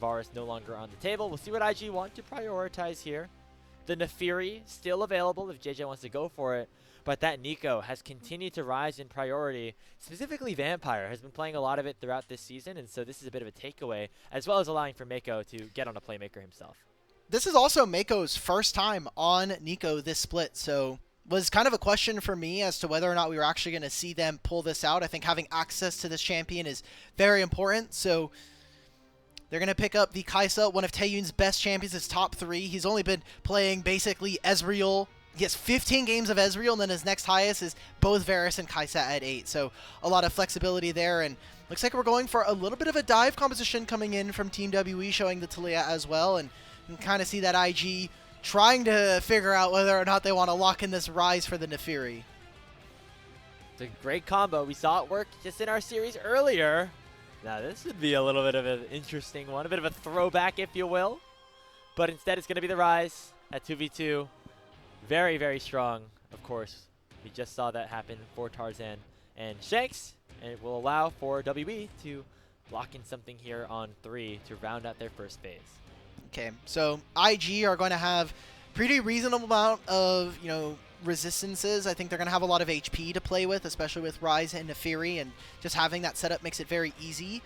VODS no longer on the table. We'll see what IG want to prioritize here. The Naafiri still available if Jiejie wants to go for it, but that Meiko has continued to rise in priority. Specifically, Vampire has been playing a lot of it throughout this season, and so this is a bit of a takeaway, as well as allowing for Meiko to get on a playmaker himself. This is also Meiko's first time on Nico this split, so was kind of a question for me as to whether or not we were actually going to see them pull this out. I think having access to this champion is very important, so they're going to pick up the Kaisa, one of Taeyoon's best champions, his top 3. He's only been playing basically Ezreal. He has 15 games of Ezreal, and then his next highest is both Varus and Kaisa at 8. So a lot of flexibility there, and looks like we're going for a little bit of a dive composition coming in from Team WE, showing the Taliyah as well, and you can kind of see that IG trying to figure out whether or not they want to lock in this Rise for the Naafiri. It's a great combo. We saw it work just in our series earlier. Now this would be a little bit of an interesting one, a bit of a throwback, if you will. But instead it's going to be the Rise at 2v2. Very, very strong, of course. We just saw that happen for Tarzan and Shanks, and it will allow for WE to lock in something here on 3 to round out their first phase. Okay, so IG are going to have pretty reasonable amount of, resistances. I think they're going to have a lot of HP to play with, especially with Rise and Naafiri, and just having that setup makes it very easy.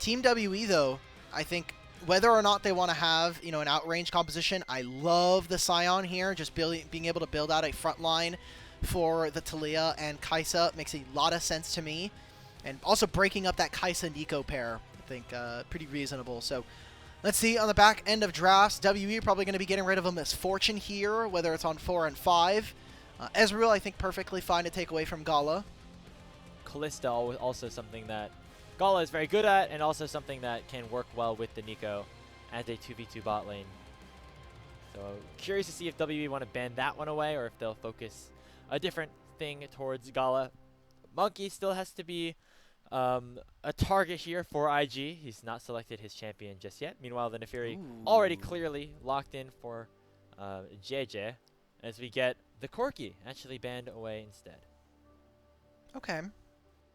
Team WE, though, I think whether or not they want to have, an outrange composition, I love the Scion here. Just being able to build out a front line for the Taliyah and Kaisa makes a lot of sense to me. And also breaking up that Kaisa-Nico pair, I think pretty reasonable. So let's see, on the back end of drafts, WE probably going to be getting rid of a Misfortune here, whether it's on 4 and 5. Ezreal, I think, perfectly fine to take away from Gala. Kalista also something that Gala is very good at, and also something that can work well with the Nico as a 2v2 bot lane. So curious to see if WE want to ban that one away, or if they'll focus a different thing towards Gala. Monki still has to be a target here for IG. He's not selected his champion just yet. Meanwhile, the Naafiri already clearly locked in for Jiejie, as we get the Corki actually banned away instead. Okay.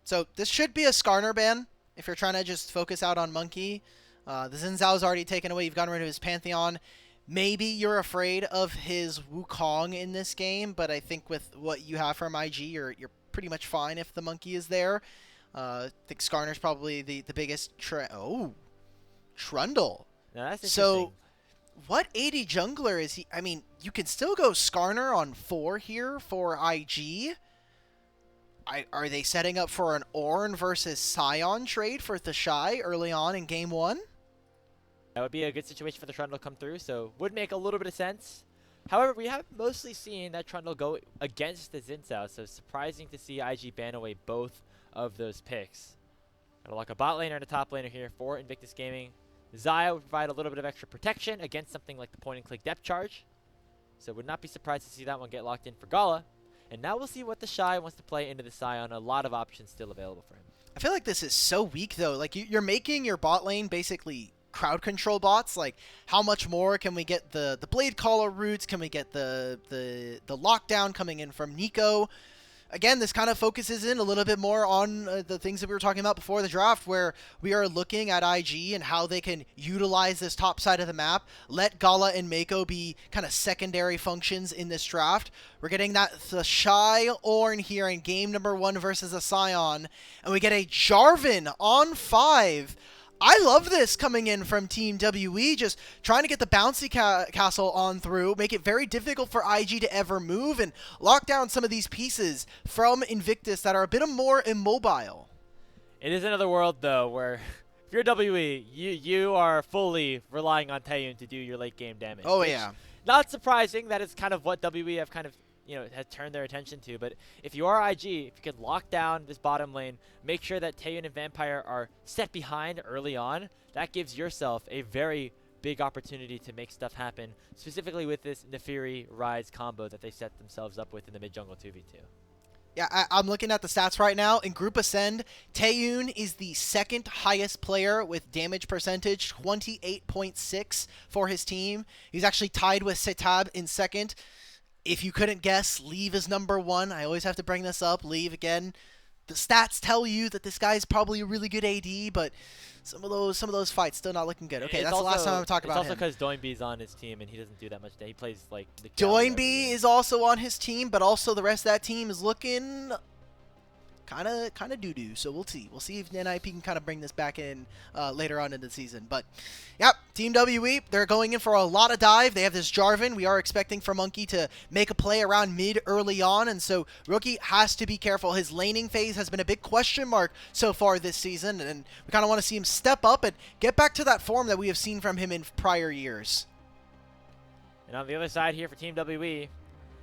So this should be a Skarner ban if you're trying to just focus out on Monki. The Xin Zhao's already taken away. You've gotten rid of his Pantheon. Maybe you're afraid of his Wukong in this game, but I think with what you have from IG, you're pretty much fine if the Monki is there. I think Skarner's probably the biggest. Trundle. Now that's interesting. So what AD jungler is he? I mean, you can still go Skarner on 4 here for IG. Are they setting up for an Ornn versus Scion trade for TheShy early on in game 1? That would be a good situation for the Trundle to come through, so would make a little bit of sense. However, we have mostly seen that Trundle go against the Xin Zhao, so surprising to see IG ban away both of those picks. Gotta lock a bot laner and a top laner here for Invictus Gaming. Xayah would provide a little bit of extra protection against something like the point-and-click depth charge, so would not be surprised to see that one get locked in for Gala. And now we'll see what TheShy wants to play into the Scion. A lot of options still available for him. I feel like this is so weak, though. Like, you're making your bot lane basically crowd control bots. Like, how much more can we get the Blade Caller roots? Can we get the lockdown coming in from Nico? Again, this kind of focuses in a little bit more on the things that we were talking about before the draft, where we are looking at IG and how they can utilize this top side of the map. Let Gala and Meiko be kind of secondary functions in this draft. We're getting that TheShy Ornn here in game number 1 versus a Scion, and we get a Jarvan on 5. I love this coming in from Team WE, just trying to get the bouncy castle on through, make it very difficult for IG to ever move, and lock down some of these pieces from Invictus that are a bit more immobile. It is another world, though, where if you're WE, you are fully relying on Taeyoon to do your late game damage. Oh, yeah. Not surprising. That is kind of what WE have kind of has turned their attention to. But if you are IG, if you can lock down this bottom lane, make sure that Taeyoon and Vampire are set behind early on, that gives yourself a very big opportunity to make stuff happen, specifically with this Naafiri Rise combo that they set themselves up with in the mid-jungle 2v2. Yeah, I'm looking at the stats right now. In Group Ascend, Taeyoon is the second highest player with damage percentage, 28.6 for his team. He's actually tied with Setab in second. If you couldn't guess, Leave is number 1. I always have to bring this up. Leave, again, the stats tell you that this guy is probably a really good AD, but some of those fights still not looking good. Okay, It's that's the last time I'm talking about him. It's also because Doinby's on his team and he doesn't do that much. He plays like the Doinby is also on his team, but also the rest of that team is looking kind of doo-doo. So we'll see. We'll see if NIP can kind of bring this back in later on in the season. But yep, Team WE, they're going in for a lot of dive. They have this Jarvan. We are expecting for Monki to make a play around mid early on, and so Rookie has to be careful. His laning phase has been a big question mark so far this season, and we kind of want to see him step up and get back to that form that we have seen from him in prior years. And on the other side here for Team WE,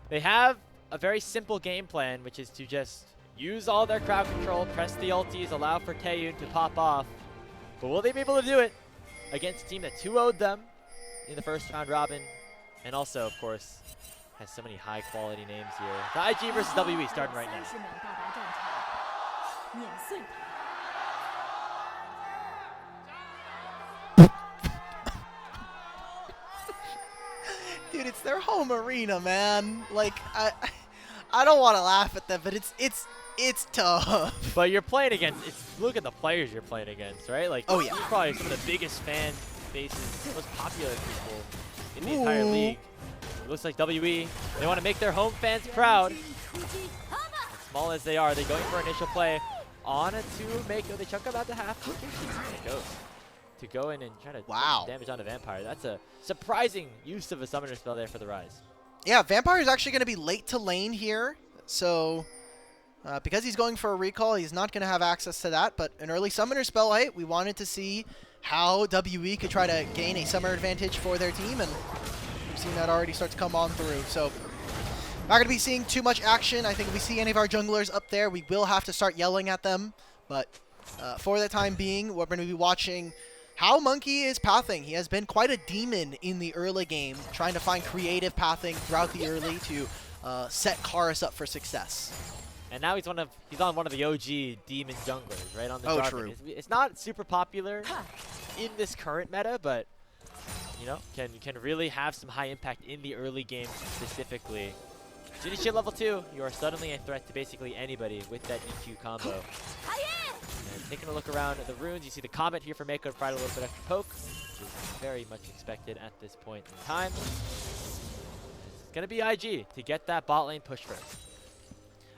they have a very simple game plan, which is to just use all their crowd control, press the ultis, allow for Taeyoon to pop off. But will they be able to do it against a team that 2-0'd them in the first round robin? And also, of course, has so many high-quality names here. TheShy versus WE starting right now. Dude, it's their home arena, man. Like, I don't want to laugh at them, but it's tough. But you're playing against, look at the players you're playing against, right? Like, oh yeah, these are probably some of the biggest fan bases, most popular people in the entire league. It looks like WE, they want to make their home fans proud. As small as they are, they're going for initial play on a 2 Meiko. They chunk about to half. It goes to go in and try to do damage on a Vampire. That's a surprising use of a summoner spell there for the Rise. Yeah, Vampire is actually going to be late to lane here, so because he's going for a recall, he's not going to have access to that, but an early summoner spell, hey, we wanted to see how WE could try to gain a summoner advantage for their team, and we've seen that already start to come on through. So not going to be seeing too much action. I think if we see any of our junglers up there, we will have to start yelling at them, but for the time being, we're going to be watching how Monki is pathing. He has been quite a demon in the early game, trying to find creative pathing throughout the early to set Karis up for success. And now he's on one of the OG demon junglers, right on the Jarvan. True. It's not super popular in this current meta, but you know, can really have some high impact in the early game specifically. Jiejie level 2, you are suddenly a threat to basically anybody with that EQ combo. And taking a look around at the runes, you see the comment here for Meiko to provide a little bit extra poke, which is very much expected at this point in time. It's going to be IG to get that bot lane push first.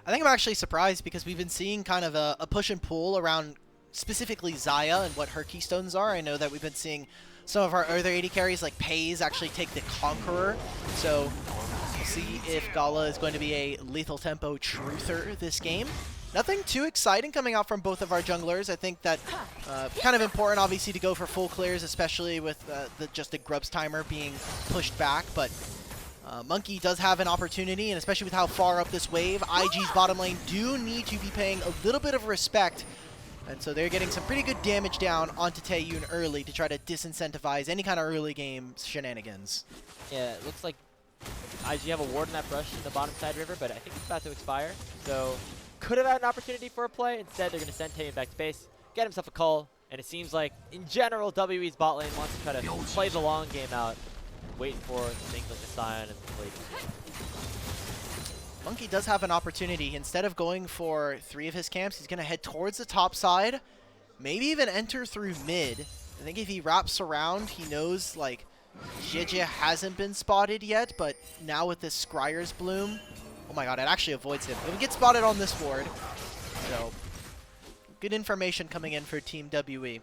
I think I'm actually surprised because we've been seeing kind of a push and pull around specifically Xayah and what her keystones are. I know that we've been seeing some of our other AD carries like Pays actually take the Conqueror. So we'll see if Gala is going to be a lethal tempo truther this game. Nothing too exciting coming out from both of our junglers. I think that kind of important, obviously, to go for full clears, especially with just the Grubs timer being pushed back. But Monki does have an opportunity, and especially with how far up this wave, IG's bottom lane do need to be paying a little bit of respect. And so they're getting some pretty good damage down onto Taeyoon early to try to disincentivize any kind of early game shenanigans. Yeah, it looks like IG have a ward in that brush in the bottom side river, but I think it's about to expire. So could have had an opportunity for a play. Instead, they're going to send Taeyoon back to base, get himself a cull, and it seems like, in general, WE's bot lane wants to try to play the long game out, wait for things like the Scion and the Blade. Monki does have an opportunity. Instead of going for 3 of his camps, he's going to head towards the top side, maybe even enter through mid. I think if he wraps around, he knows, like, Jiejie hasn't been spotted yet, but now with this Scryer's Bloom, oh my god, it actually avoids him. It would get spotted on this ward. So, good information coming in for Team WE.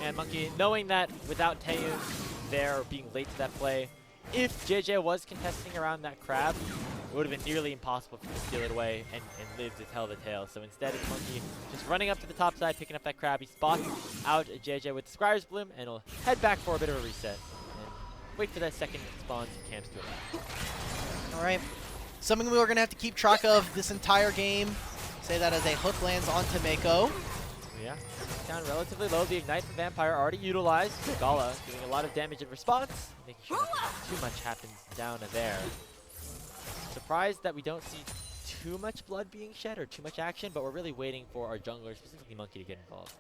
And Monki, knowing that without Taeyoon there being late to that play, if Jiejie was contesting around that crab, it would have been nearly impossible for him to steal it away and live to tell the tale. So instead, it's Monki just running up to the top side, picking up that crab. He spots out Jiejie with the Scryer's Bloom, and he'll head back for a bit of a reset and wait for that second spawn camps to arrive. All right. Something we're going to have to keep track of this entire game. Say that as a hook lands onto Meiko. Yeah, down relatively low. The Ignite from Vampire already utilized. Gala doing a lot of damage in response, making sure that too much happens down there. Surprised that we don't see too much blood being shed or too much action, but we're really waiting for our jungler, specifically Monki, to get involved.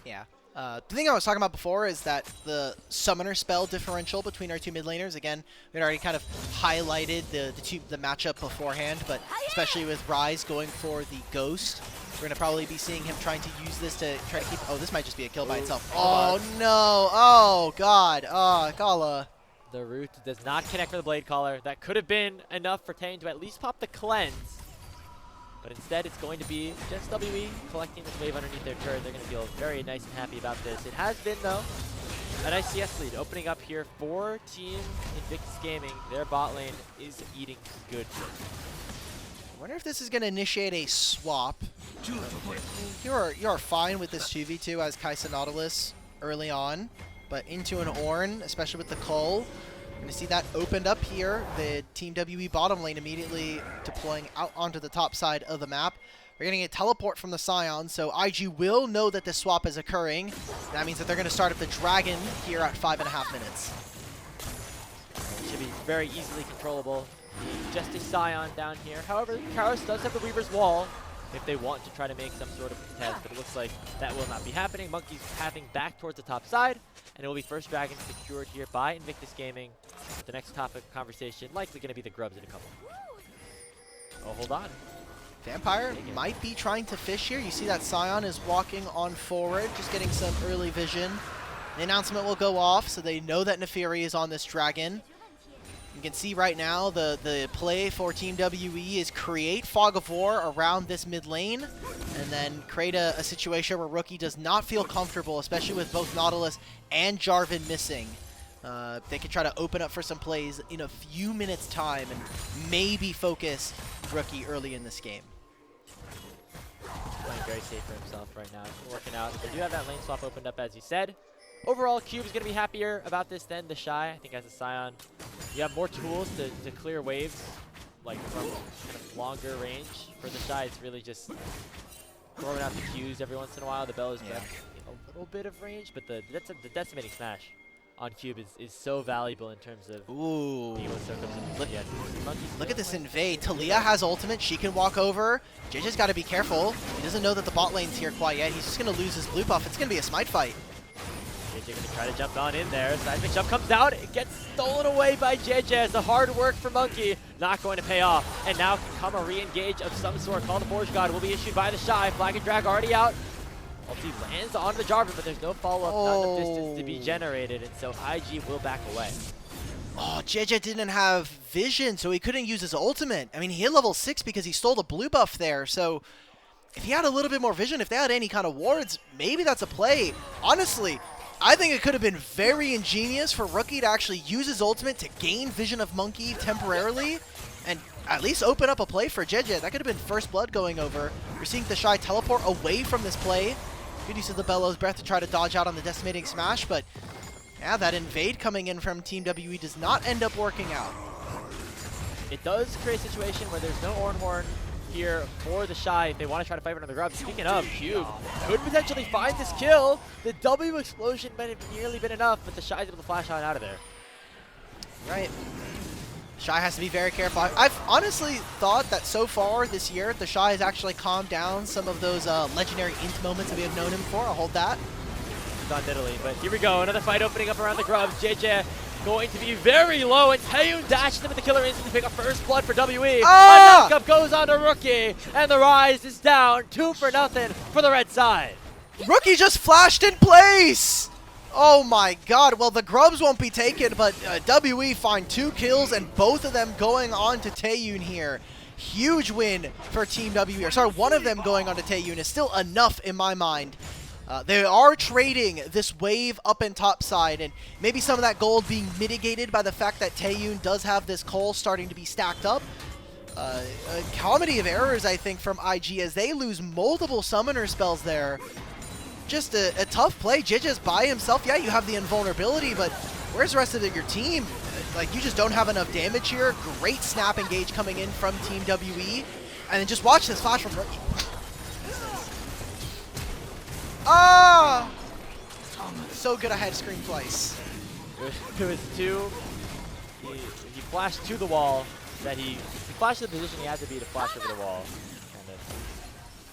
Yeah. The thing I was talking about before is that the summoner spell differential between our two mid laners, again, we had already kind of highlighted the matchup beforehand, but especially with Rise going for the Ghost, we're going to probably be seeing him trying to use this to try to keep... Oh, this might just be a kill by itself. Oh, no. Oh, God. Oh, Gala. The root does not connect for the Blade Caller. That could have been enough for Taeyoon to at least pop the cleanse. But instead, it's going to be just WE collecting this wave underneath their turret. They're going to feel very nice and happy about this. It has been, though, a nice CS lead opening up here for Team Invictus Gaming. Their bot lane is eating good. I wonder if this is going to initiate a swap. You are fine with this 2v2 as Kaisa Nautilus early on, but into an Ornn, especially with the Cull. Going to see that opened up here. The Team WE bottom lane immediately deploying out onto the top side of the map. We're getting a teleport from the Scion, so IG will know that this swap is occurring. That means that they're going to start up the Dragon here at 5.5 minutes. It should be very easily controllable. Just a Scion down here. However, Karis does have the Weaver's Wall if they want to try to make some sort of contest, but it looks like that will not be happening. Monki's pathing back towards the top side, and it will be first Dragon secured here by Invictus Gaming. The next topic of conversation likely going to be the grubs in a couple. Oh, hold on. Vampire might be trying to fish here. You see that Scion is walking on forward, just getting some early vision. The announcement will go off, so they know that Neferi is on this Dragon. You can see right now the play for Team WE is create Fog of War around this mid lane, and then create a situation where Rookie does not feel comfortable, especially with both Nautilus and Jarvan missing. They can try to open up for some plays in a few minutes' time and maybe focus Rookie early in this game. Playing very safe for himself right now. It's working out. They do have that lane swap opened up, as you said. Overall, Cube is going to be happier about this than TheShy. I think as a Scion, you have more tools to clear waves, like from kind of longer range. For TheShy, it's really just throwing out the Qs every once in a while. The Bell is back a little bit of range, but the decimating smash on Cube is so valuable in terms of being able to soak up some DPS. Look at this invade. Talia has ultimate. She can walk over. Jiejie's got to be careful. He doesn't know that the bot lane's here quite yet. He's just going to lose his blue buff. It's going to be a smite fight. Jiejie going to try to jump on in there. Seismic jump comes out. It gets stolen away by Jiejie. It's the hard work for Monki. Not going to pay off. And now can come a re-engage of some sort. Call the Forge God will be issued by TheShy. Flag and drag already out. Ulti lands on the Jarvan, but there's no follow-up, not enough distance to be generated, and so IG will back away. Oh, Jiejie didn't have vision, so he couldn't use his ultimate. I mean, he hit level 6 because he stole the blue buff there, so if he had a little bit more vision, if they had any kind of wards, maybe that's a play. Honestly, I think it could have been very ingenious for Rookie to actually use his ultimate to gain vision of Monki temporarily, and at least open up a play for Jiejie. That could have been first blood going over. You're seeing TheShy teleport away from this play. Good use of the Bellows Breath to try to dodge out on the decimating smash, but yeah, that invade coming in from Team WE does not end up working out. It does create a situation where there's no Ornhorn here for TheShy if they want to try to fight another grub. Speaking of, Cube could potentially find this kill. The W explosion might have nearly been enough, but TheShy's able to flash out of there. Right. TheShy has to be very careful. I've honestly thought that so far this year, TheShy has actually calmed down some of those legendary int moments that we have known him for. I'll hold that. Not diddly, but here we go. Another fight opening up around the grubs. Jiejie going to be very low, and Taeyoon dashes him with the killer instinct to pick up first blood for WE. Ah! A knockup goes on to Rookie, and the Rise is down 2-0 for the red side. Rookie just flashed in place! Oh my god, well the grubs won't be taken, but WE find 2 kills and both of them going on to Taeyoon here. Huge win for Team WE. Sorry, one of them going on to Taeyoon is still enough in my mind. They are trading this wave up and top side, and maybe some of that gold being mitigated by the fact that Taeyoon does have this coal starting to be stacked up. A comedy of errors, I think, from IG as they lose multiple summoner spells there. Just a tough play. Jiejie's by himself. Yeah, you have the invulnerability, but where's the rest of your team? Like, you just don't have enough damage here. Great snap engage coming in from Team WE. And then just watch this flash from Rookie. Ah! So good I had to scream twice. It was 2. He flashed to the wall. He flashed to the position he had to be to flash over the wall.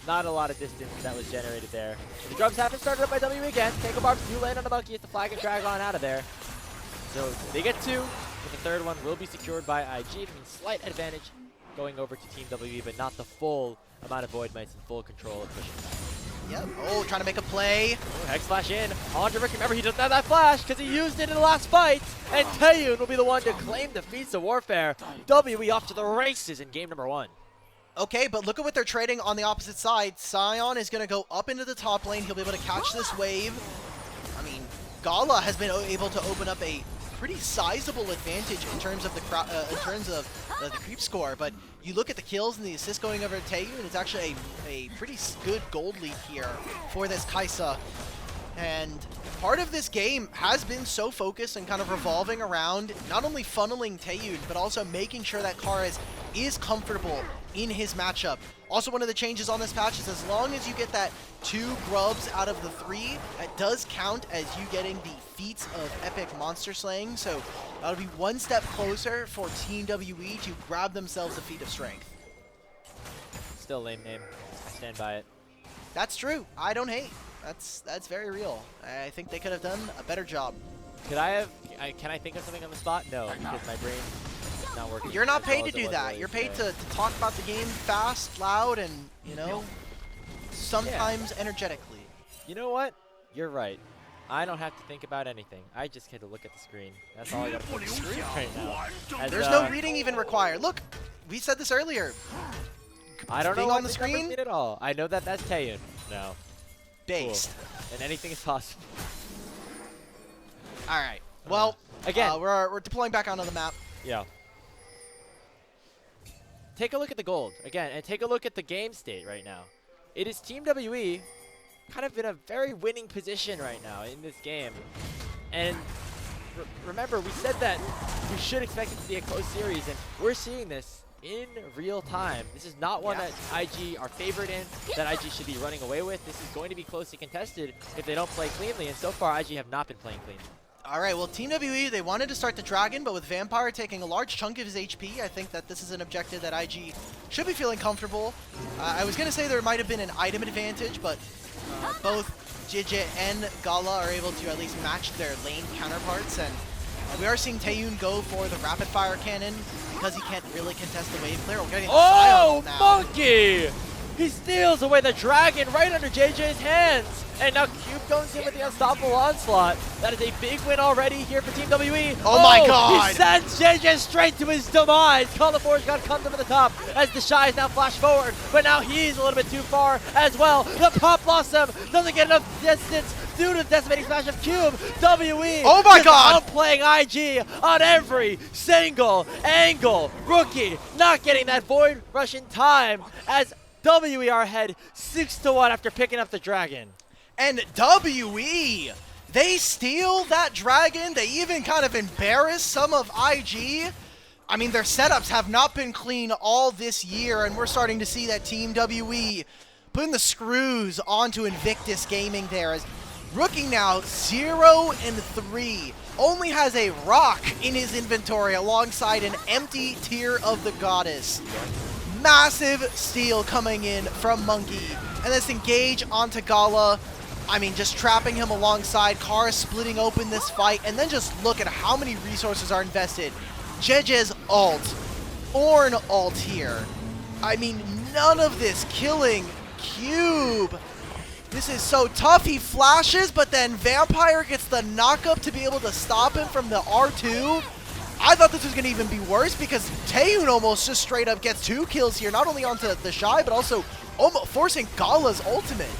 not a lot of distance that was generated there. The drums haven't started up by W again. Tango Barbs do land on the Monki as the flag and drag on out of there. So they get 2, but the third one will be secured by IG. I mean, slight advantage going over to Team WE, but not the full amount of Void Mites and full control of pushing back. Yep. Oh, trying to make a play. Hex Flash in. On to Rick. Remember, he doesn't have that flash because he used it in the last fight. And Taeyoon will be the one to claim defeats of Warfare. WE off to the races in game number 1. Okay, but look at what they're trading on the opposite side. Sion is going to go up into the top lane. He'll be able to catch this wave. I mean, Gala has been able to open up a pretty sizable advantage in terms of the creep score, but you look at the kills and the assists going over to Taeyoon, it's actually a pretty good gold lead here for this Kaisa. And part of this game has been so focused and kind of revolving around not only funneling Taeyoon, but also making sure that Karis is comfortable in his matchup. Also, one of the changes on this patch is as long as you get that 2 grubs out of the 3, that does count as you getting the feats of epic monster slaying. So that'll be one step closer for Team WE to grab themselves a feat of strength. Still a lame name. I stand by it. That's true. I don't hate. That's very real. I think they could have done a better job. Could I have? Can I think of something on the spot? No, because my brain is not working. You're not as well paid to as it do was that. earlier You're paid today. to talk about the game fast, loud, and, you know, sometimes energetically. You know what? You're right. I don't have to think about anything. I just get to look at the screen. That's all I gotta put on the screen right now. As, There's no reading even required. Look, we said this earlier. I don't know Being what on the the numbers screen? mean at all. I know that that's Taeyoon. No. Based. Cool. And anything is possible. All right. Well, again, we're deploying back onto the map. yeah. Take a look at the gold again, and take a look at the game state right now. It is Team WE kind of in a very winning position right now in this game. And remember, we said that we should expect it to be a close series, and we're seeing this in real time. This is not one that IG are favored in, that IG should be running away with. This is going to be closely contested if they don't play cleanly, and so far IG have not been playing cleanly. All right, well, Team WE, they wanted to start the Dragon, but with Vampire taking a large chunk of his HP, I think that this is an objective that IG should be feeling comfortable. I was going to say there might have been an item advantage, but both Jiejie and Gala are able to at least match their lane counterparts, and we are seeing Taeyoon go for the rapid fire cannon because he can't really contest the wave clear. We're getting Oh, now. Monki! He steals away the dragon right under JJ's hands. And now Cube goes in with the unstoppable onslaught. That is a big win already here for Team WE. Oh my god! He sends JJ straight to his demise. Calafor's got comes over the top as TheShy is now flashed forward. But now he's a little bit too far as well. The Pop Blossom doesn't get enough distance due to the decimating smash of Cube. WE oh my god! outplaying IG on every single angle. Rookie not getting that Void Rush in time as WE are ahead 6-1 after picking up the dragon. And WE, they steal that dragon. They even kind of embarrass some of IG. I mean, their setups have not been clean all this year, and we're starting to see that Team WE putting the screws onto Invictus Gaming there. As Rookie now 0-3, only has a rock in his inventory alongside an empty Tear of the Goddess. Massive steal coming in from Monki, and let's engage onto Gala. I mean, just trapping him alongside, Karis splitting open this fight, and then just look at how many resources are invested. Jiejie's ult, Ornn ult here. I mean, none of this killing Cube. This is so tough. He flashes, but then Vampire gets the knock-up to be able to stop him from the R2. I thought this was going to even be worse because Taeyoon almost just straight up gets 2 kills here, not only onto TheShy, but also almost forcing Gala's ultimate.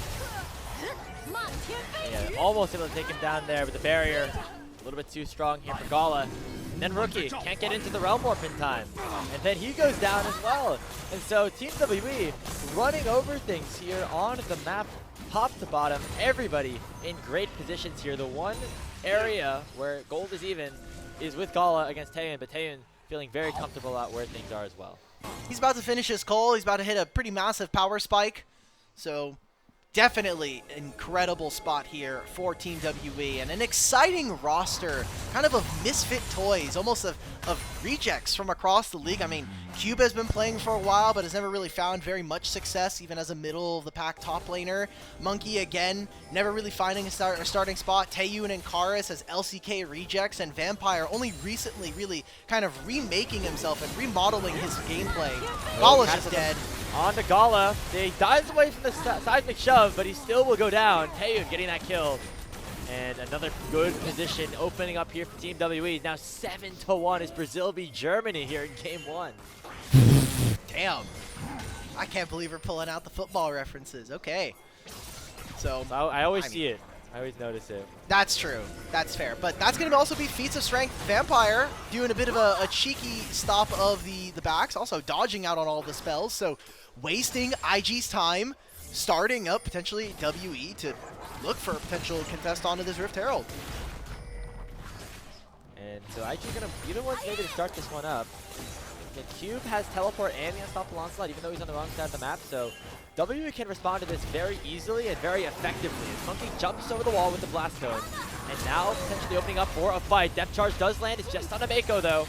Yeah, almost able to take him down there, but the barrier a little bit too strong here for Gala. And then Rookie can't get into the Realm Warp in time. And then he goes down as well. And so Team WE running over things here on the map, top to bottom. Everybody in great positions here. The one area where gold is even is with Gala against Taeyoon, but Taeyoon feeling very comfortable about where things are as well. He's about to finish his call. He's about to hit a pretty massive power spike. So definitely incredible spot here for Team WE, and an exciting roster, kind of misfit toys, almost of rejects from across the league. I mean, Cube has been playing for a while, but has never really found very much success, even as a middle-of-the-pack top laner. Monki, again, never really finding a starting spot. Taeyoon and Karis as LCK rejects, and Vampire only recently really kind of remaking himself and remodeling his gameplay. Gala's just dead. On to Gala. He dives away from the seismic shove, but he still will go down. Taeyoon getting that kill. And another good position opening up here for Team WE. Now 7-1 as Brazil beat Germany here in Game 1. Damn. I can't believe we're pulling out the football references. Okay. So I always see it. I always notice it. That's true. That's fair. But that's going to also be feats of strength. Vampire doing a bit of a cheeky stop of the backs. Also dodging out on all the spells. So wasting IG's time. Starting up potentially WE to look for a potential contest onto this Rift Herald. And so IG are going to be the ones maybe to start this one up. The Cube has teleport and the unstoppable onslaught, even though he's on the wrong side of the map. So WE can respond to this very easily and very effectively. As Monki jumps over the wall with the blast cone. And now potentially opening up for a fight. Depth charge does land. It's just on a Meiko though.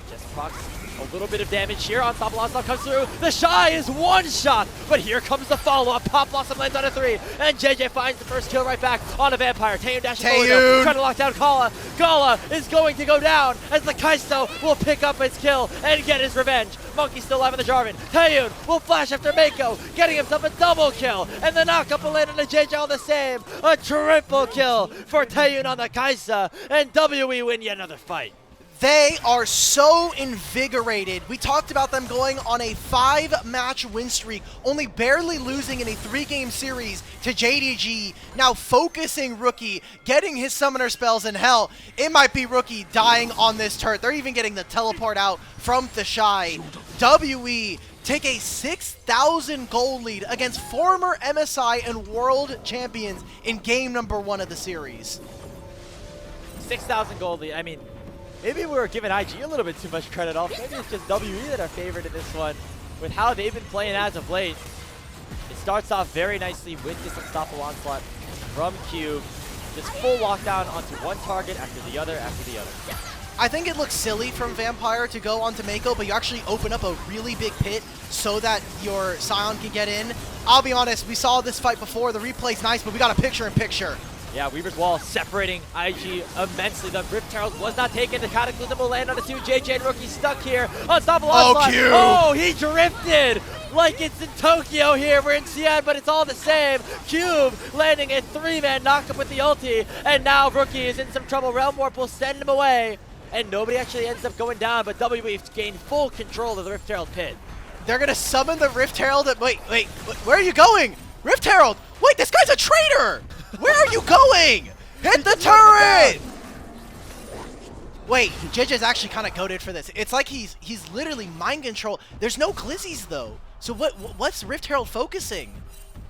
Just procs a little bit of damage here. Unstoppable onslaught comes through. TheShy is one shot, but here comes the follow-up. Pop Blossom lands on a 3, and Jiejie finds the first kill right back on a Vampire. Taeyoon dashing forward now, trying to lock down Gala. Gala is going to go down as the Kai'Sa will pick up his kill and get his revenge. Monki still alive in the Jarvan. Taeyoon will flash after Meiko, getting himself a double kill, and the knockup will land on the Jiejie all the same. A triple kill for Taeyoon on the Kai'Sa, and WE win yet another fight. They are so invigorated. We talked about them going on a 5-match win streak, only barely losing in a 3-game series to Jiejie. Now focusing Rookie, getting his summoner spells, and hell, it might be Rookie dying on this turret. They're even getting the teleport out from TheShy. WE take a 6,000 gold lead against former MSI and world champions in game number 1 of the series. 6,000 gold lead. I mean, maybe we were giving IG a little bit too much credit off. Maybe it's just WE that are favored in this one. With how they've been playing as of late, it starts off very nicely with this unstoppable onslaught from Cube. Just full lockdown onto one target after the other after the other. I think it looks silly from Vampire to go onto Meiko, but you actually open up a really big pit so that your Scion can get in. I'll be honest, we saw this fight before. The replay's nice, but we got a picture-in-picture. Yeah, Weaver's Wall separating IG immensely. The Rift Herald was not taken. The Cataclysm will land on the 2. Jiejie and Rookie stuck here. Unstoppable onslaught. Cube. Oh, he drifted like it's in Tokyo here. We're in Xi'an, but it's all the same. Cube landing a 3-man knockup with the ulti. And now Rookie is in some trouble. Realm Warp will send him away. And nobody actually ends up going down, but WE gained full control of the Rift Herald pit. They're going to summon the Rift Herald. Wait, where are you going? Rift Herald! Wait, this guy's a traitor! Where are you going? Hit the turret! Wait, Jiejie's actually kind of goated for this. It's like he's literally mind control. There's no glizzies though. So what's Rift Herald focusing?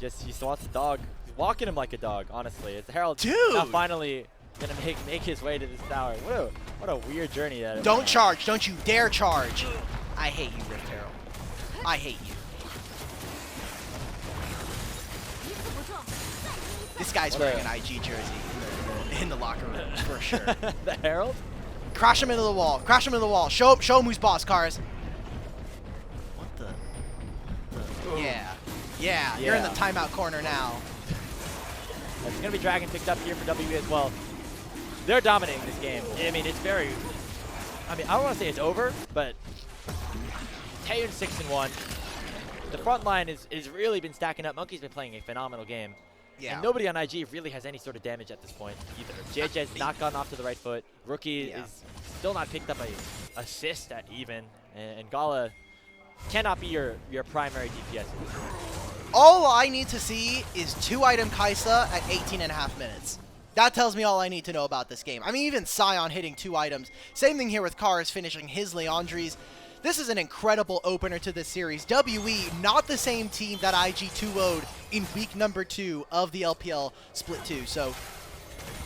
Just he still wants a dog. He's walking him like a dog, honestly. It's the Herald now finally gonna make his way to this tower. What a weird journey that is. Don't charge, don't you dare charge. I hate you, Rift Herald. I hate you. This guy's wearing an IG jersey in the locker room, for sure. The Herald? Crash him into the wall. Crash him into the wall. Show him who's boss, Karis. What the? Yeah. You're in the timeout corner now. It's going to be Dragon picked up here for WE as well. They're dominating this game. I mean, it's very... I don't want to say it's over, but Taeyoon 6-1. The front line is really been stacking up. Monki's been playing a phenomenal game. Yeah. And nobody on IG really has any sort of damage at this point either. Jiejie's not gone off to the right foot. Rookie is still not picked up a assist at even. And Gala cannot be your primary DPS. All I need to see is 2-item Kai'Sa at 18.5 minutes. That tells me all I need to know about this game. I mean, even Scion hitting 2 items. Same thing here with Karis finishing his Leandries. This is an incredible opener to this series. WE, not the same team that IG 2-0'd in week number 2 of the LPL Split 2. So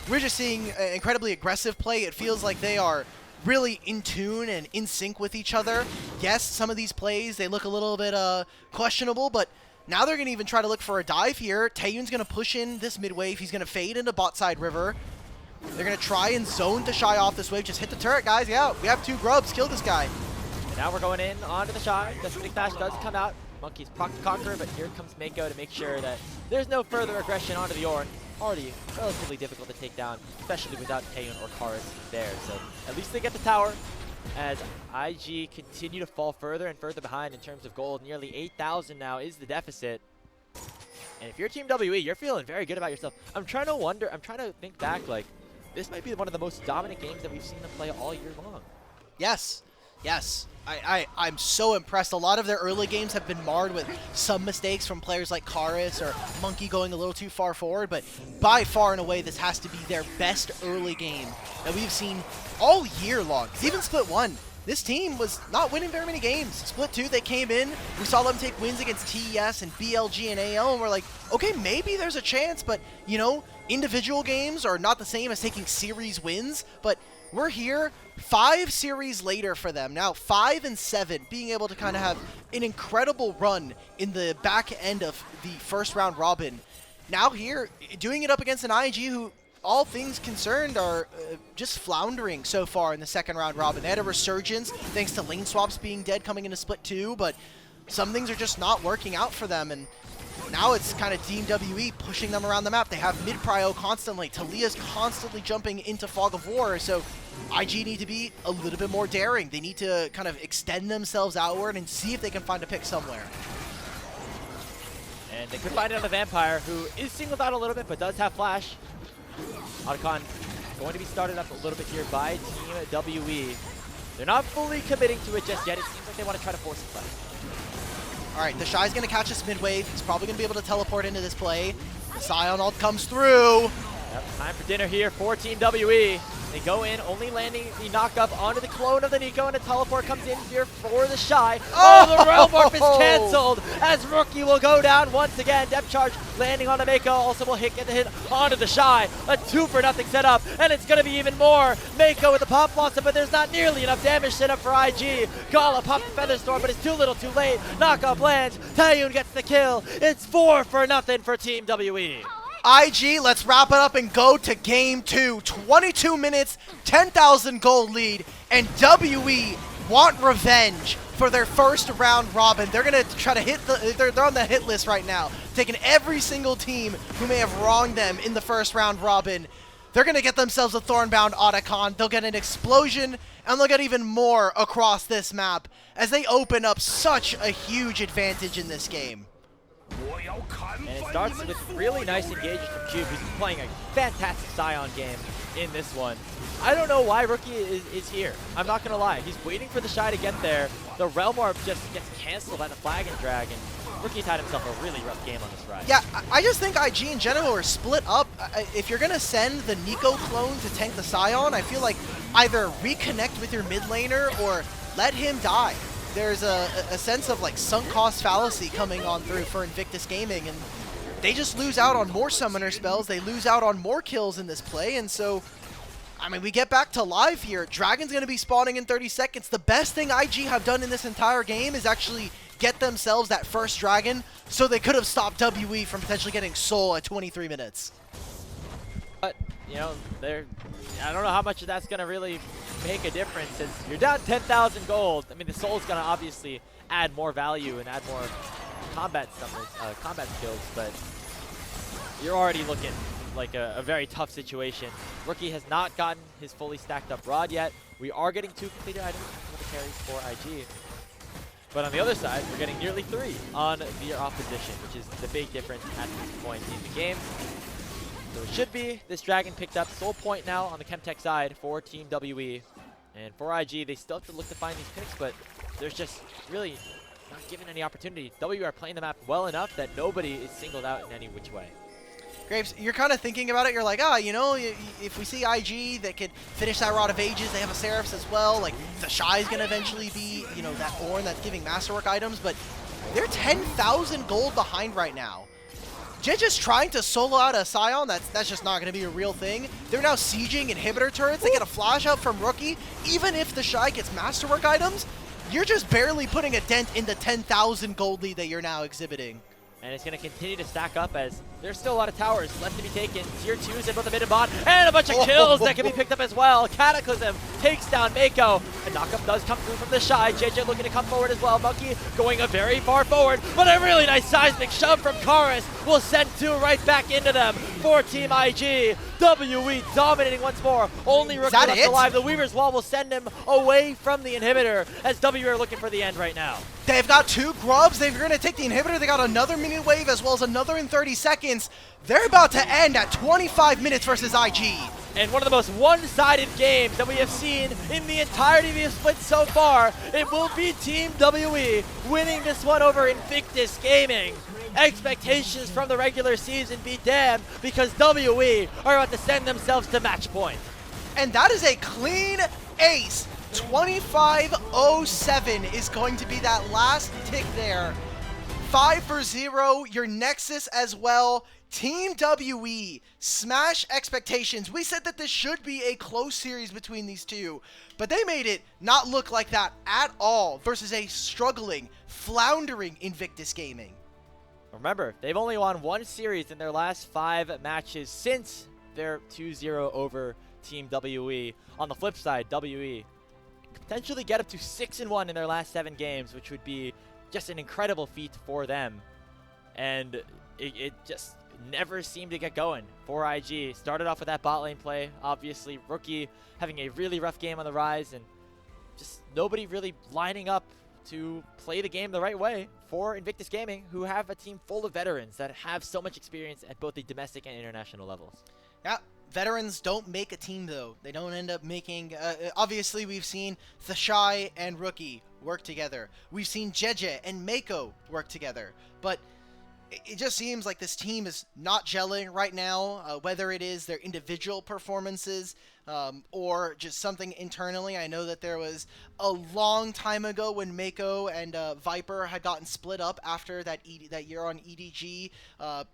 we're just seeing incredibly aggressive play. It feels like they are really in tune and in sync with each other. Yes, some of these plays, they look a little bit questionable, but now they're going to even try to look for a dive here. Taeyoon's going to push in this mid wave. He's going to fade into bot side river. They're going to try and zone TheShy off this wave. Just hit the turret, guys. Yeah, we have 2 grubs. Kill this guy. now we're going in onto the TheShy. Destiny Flash does come out. Monki's proc to conquer, but here comes Meiko to make sure that there's no further aggression onto the Ornn. Already relatively difficult to take down, especially without Taeyoon or Karis there. So at least they get the tower, as IG continue to fall further and further behind in terms of gold. Nearly 8,000 now is the deficit. And if you're Team WE, you're feeling very good about yourself. I'm trying to think back, like, this might be one of the most dominant games that we've seen them play all year long. Yes. Yes. I'm so impressed. A lot of their early games have been marred with some mistakes from players like Karis or Monki going a little too far forward, but by far and away, this has to be their best early game that we've seen all year long. 'Cause even Split 1, this team was not winning very many games. Split 2, they came in, we saw them take wins against TES and BLG and AL, and we're like, okay, maybe there's a chance, but, you know, individual games are not the same as taking series wins, but we're here 5 series later for them. Now 5 and 7, being able to kind of have an incredible run in the back end of the first round robin. Now here, doing it up against an IG who, all things concerned, are just floundering so far in the second round robin. They had a resurgence thanks to lane swaps being dead coming into Split 2, but some things are just not working out for them, and now it's kind of Team WE pushing them around the map. They have mid-prio constantly. Talia's constantly jumping into Fog of War, so IG need to be a little bit more daring. They need to kind of extend themselves outward and see if they can find a pick somewhere. And they could find it on the Vampire, who is singled out a little bit, but does have Flash. Otacon going to be started up a little bit here by Team WE. They're not fully committing to it just yet. It seems like they want to try to force a play. All right, TheShy's going to catch us mid-wave. He's probably going to be able to teleport into this play. The Scion ult comes through. Yep, time for dinner here for Team WE. They go in, only landing the knock-up onto the clone of the Nico, and a teleport comes in here for TheShy. Oh, the Realm Warp is cancelled as Rookie will go down once again. Depth charge landing on the Meiko, also will get the hit onto TheShy. A 2-for-0 setup, and it's going to be even more. Meiko with the pop blossom, but there's not nearly enough damage set up for IG. Gala pops the Feather Storm, but it's too little too late. Knock-up lands, Taeyoon gets the kill. It's 4-0 for Team WE. IG, let's wrap it up and go to game 2. 22 minutes, 10,000 gold lead, and WE want revenge for their first round robin. They're going to try to hit they're on the hit list right now, taking every single team who may have wronged them in the first round robin. They're going to get themselves a Thornbound Otacon. They'll get an explosion, and they'll get even more across this map as they open up such a huge advantage in this game. And it starts with really nice engagement from Cube, who's playing a fantastic Scion game in this one. I don't know why Rookie is here. I'm not going to lie. He's waiting for TheShy to get there. The Realm Warp just gets canceled by the Flag and Drag, and Rookie's had himself a really rough game on this ride. Yeah, I just think IG in general are split up. If you're going to send the Nico clone to tank the Scion, I feel like either reconnect with your mid laner or let him die. There's a sense of like sunk cost fallacy coming on through for Invictus Gaming, and they just lose out on more summoner spells, they lose out on more kills in this play, and so, I mean, we get back to live here. Dragon's going to be spawning in 30 seconds. The best thing IG have done in this entire game is actually get themselves that first Dragon, so they could have stopped WE from potentially getting Soul at 23 minutes. But, you know, I don't know how much of that's going to really make a difference, since you're down 10,000 gold. I mean, the Soul's going to obviously add more value and add more combat skills, but you're already looking like a very tough situation. Rookie has not gotten his fully stacked up rod yet. We are getting 2 completed items from the carries for IG. But on the other side, we're getting nearly 3 on the opposition, which is the big difference at this point in the game. So it should be this Dragon picked up. Soul point now on the Chemtech side for Team WE. And for IG, they still have to look to find these picks, but there's just really not given any opportunity. WE are playing the map well enough that nobody is singled out in any which way. Graves, you're kind of thinking about it. You're like, you know, if we see IG that could finish that Rod of Ages, they have a Seraphs as well. Like, TheShy is going to eventually be, you know, that Ornn that's giving Masterwork items, but they're 10,000 gold behind right now. Jiejie's trying to solo out a Scion. That's just not going to be a real thing. They're now sieging inhibitor turrets. They get a flash out from Rookie. Even if TheShy gets Masterwork items, you're just barely putting a dent in the 10,000 gold lead that you're now exhibiting. And it's going to continue to stack up as there's still a lot of towers left to be taken. Tier 2s in both the mid and bot, and a bunch of kills that can be picked up as well. Cataclysm takes down Meiko. A knockup does come through from TheShy. Jiejie looking to come forward as well. Monki going very far forward, but a really nice seismic shove from Karis will send 2 right back into them for Team IG. WE dominating once more. Only Rookie left alive. The Weaver's Wall will send him away from the inhibitor as WE are looking for the end right now. They've got 2 grubs. They're going to take the inhibitor. They got another minion wave as well as another in 30 seconds. They're about to end at 25 minutes versus IG. And one of the most one-sided games that we have seen in the entirety of the split so far. It will be Team WE winning this one over Invictus Gaming. Expectations from the regular season be damned because WE are about to send themselves to match point. And that is a clean ace. 25-07 is going to be that last tick there. 5-0, your Nexus as well. Team WE, smash expectations. We said that this should be a close series between these two, but they made it not look like that at all versus a struggling, floundering Invictus Gaming. Remember, they've only won 1 series in their last 5 matches since their 2-0 over Team WE. On the flip side, WE could potentially get up to 6-1 in their last 7 games, which would be just an incredible feat for them. And it just never seemed to get going for IG. Started off with that bot lane play, obviously. Rookie having a really rough game on the rise, and just nobody really lining up to play the game the right way for Invictus Gaming, who have a team full of veterans that have so much experience at both the domestic and international levels. Yeah, veterans don't make a team, though. They don't end up making... obviously, we've seen TheShy and Rookie work together. We've seen Jiejie and Meiko work together. But it just seems like this team is not gelling right now, whether it is their individual performances or just something internally. I know that there was a long time ago when Meiko and Viper had gotten split up after that year on EDG.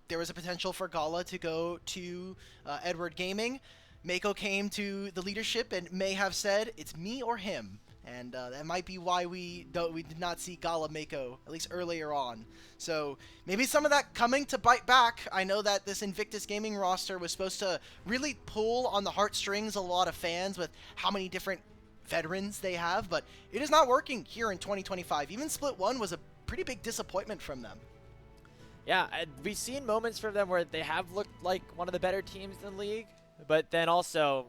There was a potential for Gala to go to Edward Gaming. Meiko came to the leadership and may have said, it's me or him. And that might be why we did not see Gala Meiko, at least earlier on. So maybe some of that coming to bite back. I know that this Invictus Gaming roster was supposed to really pull on the heartstrings a lot of fans with how many different veterans they have, but it is not working here in 2025. Even Split 1 was a pretty big disappointment from them. Yeah, we've seen moments from them where they have looked like one of the better teams in the league, but then also,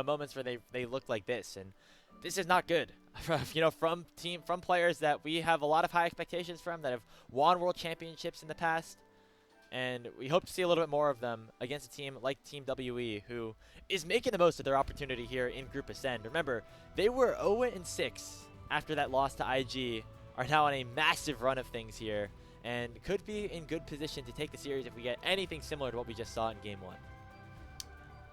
moments where they look like this, and this is not good. From players that we have a lot of high expectations from, that have won world championships in the past, and we hope to see a little bit more of them against a team like Team WE, who is making the most of their opportunity here in Group Ascend. Remember, they were 0-6 after that loss to IG, are now on a massive run of things here, and could be in good position to take the series if we get anything similar to what we just saw in Game 1.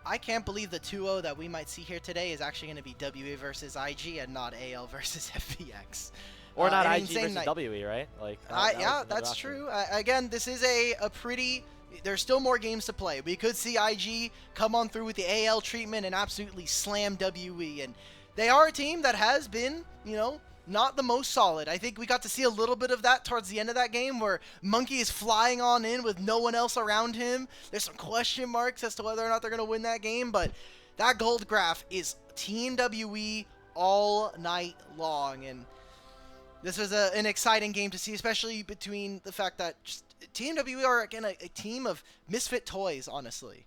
I can't believe the 2-0 that we might see here today is actually going to be WE versus IG and not AL versus FPX. Or not IG versus WE, right? Yeah, that's true. Again, this is a pretty... There's still more games to play. We could see IG come on through with the AL treatment and absolutely slam WE. And they are a team that has been, not the most solid. I think we got to see a little bit of that towards the end of that game where Monki is flying on in with no one else around him. There's some question marks as to whether or not they're going to win that game, but that gold graph is Team WE all night long, and this was an exciting game to see, especially between the fact that Team WE are, again, a team of misfit toys, honestly.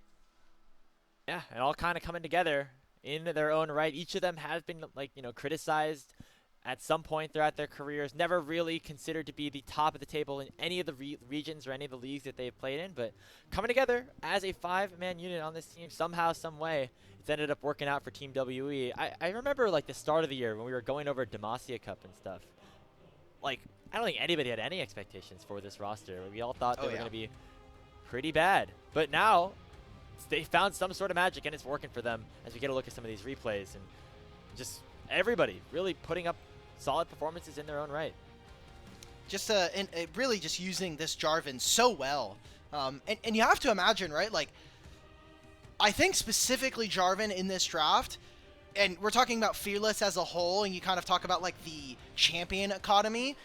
Yeah, and all kind of coming together in their own right. Each of them has been, criticized at some point throughout their careers, never really considered to be the top of the table in any of the regions or any of the leagues that they've played in, but coming together as a 5-man unit on this team somehow, some way, it's ended up working out for Team WE. I remember, the start of the year when we were going over Demacia Cup and stuff. I don't think anybody had any expectations for this roster. We all thought they were going to be pretty bad, but now they found some sort of magic, and it's working for them as we get a look at some of these replays, and just everybody really putting up solid performances in their own right. Just really just using this Jarvan so well. And you have to imagine, right? I think specifically Jarvan in this draft, and we're talking about Fearless as a whole, and you kind of talk about the champion economy.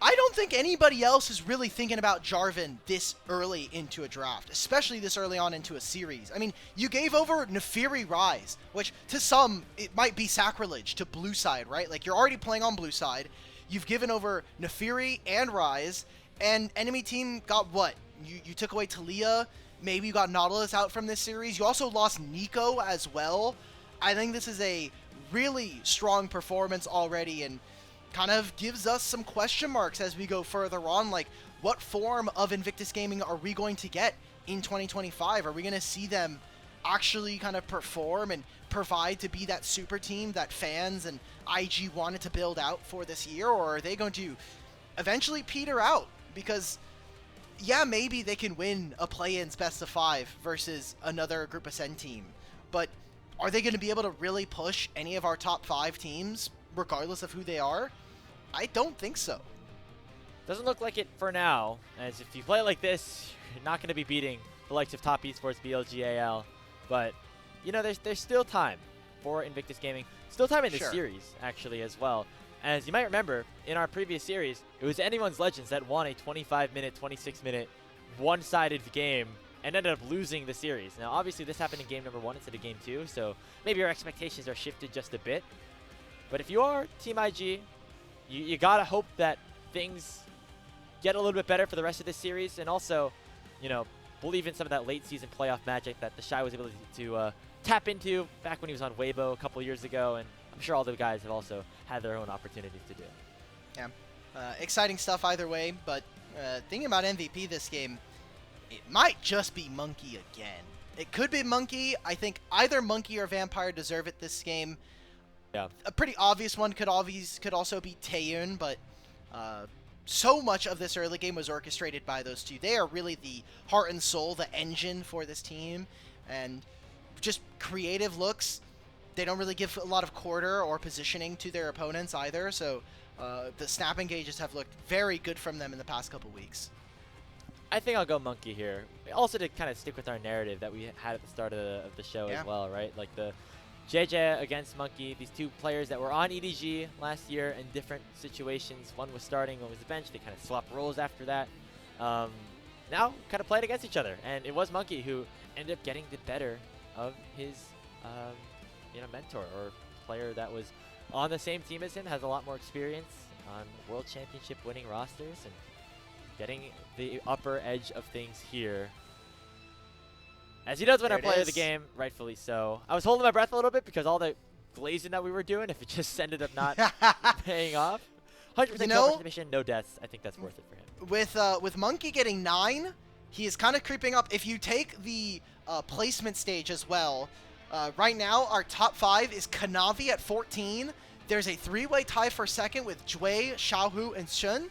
I don't think anybody else is really thinking about Jarvan this early into a draft, especially this early on into a series. I mean, you gave over Nefiri Rise, which to some, it might be sacrilege to blue side, right? Like, you're already playing on blue side. You've given over Nefiri and Rise, and enemy team got what? You took away Talia, maybe you got Nautilus out from this series. You also lost Meiko as well. I think this is a really strong performance already, and kind of gives us some question marks as we go further on. Like, what form of Invictus Gaming are we going to get in 2025? Are we going to see them actually kind of perform and provide to be that super team that fans and IG wanted to build out for this year? Or are they going to eventually peter out? Because, yeah, maybe they can win a play-ins best of 5 versus another Group Ascend team, but are they going to be able to really push any of our top 5 teams regardless of who they are? I don't think so. Doesn't look like it for now, as if you play like this, you're not going to be beating the likes of Top Esports, BLGAL. But, you know, there's still time for Invictus Gaming. Still time in this series, actually, as well. As you might remember, in our previous series, it was Anyone's Legends that won a 25-minute, 26-minute, one-sided game and ended up losing the series. Now, obviously, this happened in game number 1 instead of game 2, so maybe your expectations are shifted just a bit. But if you are Team IG, you gotta hope that things get a little bit better for the rest of this series, and also, you know, believe in some of that late season playoff magic that TheShy was able to tap into back when he was on Weibo a couple years ago, and I'm sure all the guys have also had their own opportunities to do. Yeah, exciting stuff either way, but thinking about MVP this game, it might just be Monki again. It could be Monki. I think either Monki or Vampire deserve it this game. Yeah. A pretty obvious one could also be Taeyoon, but so much of this early game was orchestrated by those two. They are really the heart and soul, the engine for this team, and just creative looks. They don't really give a lot of quarter or positioning to their opponents either, so the snap engages have looked very good from them in the past couple weeks. I think I'll go Monki here. Also to kind of stick with our narrative that we had at the start of the show as well, right? Like the Jiejie against Monki, these two players that were on EDG last year in different situations. One was starting, one was the bench. They kind of swapped roles after that. Now kind of played against each other, and it was Monki who ended up getting the better of his mentor or player that was on the same team as him, has a lot more experience on World Championship winning rosters, and getting the upper edge of things here. As he does win our player of the game, rightfully so. I was holding my breath a little bit because all the glazing that we were doing, if it just ended up not paying off. 100% kill participation, no deaths. I think that's worth it for him. With Monki getting 9, he is kind of creeping up. If you take the placement stage as well, right now our top 5 is Kanavi at 14. There's a 3-way tie for second with Jue, Xiaohu, and Shun.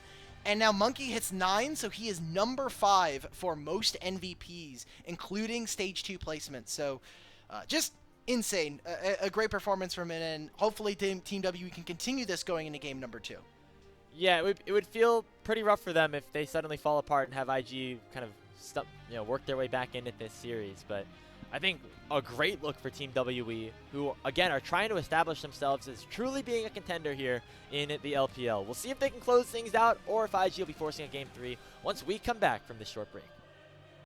And now Monki hits 9, so he is number 5 for most MVPs, including Stage 2 placements. So just insane. A great performance from him, and hopefully Team W can continue this going into game number 2. Yeah, it would feel pretty rough for them if they suddenly fall apart and have IG kind of work their way back into this series. But I think a great look for Team WE, who, again, are trying to establish themselves as truly being a contender here in the LPL. We'll see if they can close things out or if IG will be forcing a Game 3 once we come back from this short break.